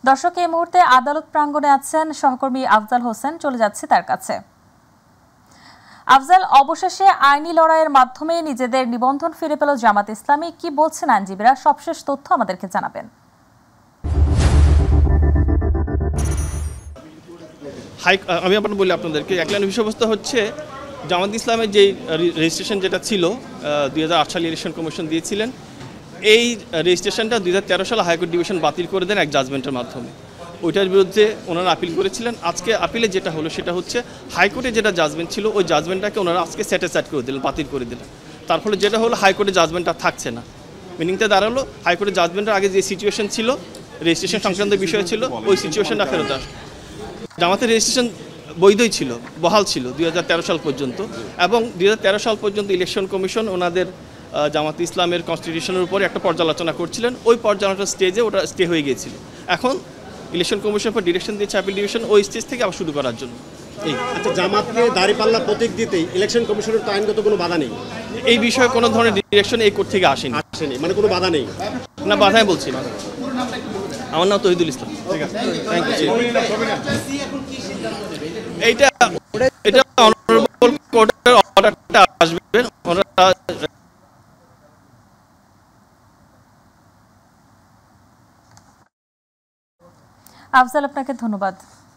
দর্শক, এই মুহূর্তে আদালত প্রাঙ্গণে আছেন সহকর্মী আফজাল হোসেন, চলে যাচ্ছে তার কাছে। আফজাল, অবশেষে আইনি লড়াইয়ের মাধ্যমে নিজেদের নিবন্ধন ফিরে পেল জামাত ইসলামী, কি বলছেন আইনজীবীরা? সবশেষ তথ্য আমাদেরকে জানাবেন। আমি আবার বলি আপনাদেরকে, এক লাইন বিষয়বস্তু হচ্ছে জামাত ইসলামের যে রেজিস্ট্রেশন যেটা ছিল 2008 সালে ইলেকশন কমিশন দিয়েছিলেন, এই রেজিস্ট্রেশনটা 2013 সালে হাইকোর্ট ডিভিশন বাতিল করে দেন এক জাজমেন্টের মাধ্যমে। ওইটার বিরুদ্ধে ওনারা আপিল করেছিলেন। আজকে আপিলে যেটা হলো সেটা হচ্ছে হাইকোর্টে যেটা জাজমেন্ট ছিল ওই জাজমেন্টটাকে ওনারা আজকে স্যাটিসফাইড করে দিলেন, বাতিল করে দিলেন। তার ফলে যেটা হলো হাইকোর্টের জাজমেন্টটা থাকছে না। মিনিংটা দাঁড়ালো হাইকোর্টের জাজমেন্টের আগে যে সিচুয়েশন ছিল, রেজিস্ট্রেশন সংক্রান্ত বিষয় ছিল, ওই সিচুয়েশনটা ফেরত আসে। জামাতের রেজিস্ট্রেশন বৈধই ছিল, বহাল ছিল 2013 সাল পর্যন্ত, এবং 2013 সাল পর্যন্ত ইলেকশন কমিশন ওনাদের জামাত ইসলামের কনস্টিটিউশনের উপরে একটা পর্যালোচনা করছিলেন। ওই পর্যালোচনার স্টেজে ওটা স্টে হয়ে গিয়েছিল। এখন ইলেকশন কমিশন পর ডিরেকশন দিয়েছে আপিল ডিভিশন ওই স্টেজ থেকে আবার শুরু করার জন্য। আচ্ছা, জামাতকে দাঁড়িপাল্লা প্রতীক দিতে ইলেকশন কমিশনের তো আইনগত কোনো বাধা নেই? এই বিষয়ে কোনো ধরনের ডিরেকশন এই কোর্ট থেকে আসেনি, মানে কোনো বাধা নেই? না, বাধাই বলছি না। আমার নাম তহিদুল ইসলাম। Thank you. এটা অনারেবল কোর্টের অর্ডারটা আসবে। আফজাল, আপনাকে ধন্যবাদ।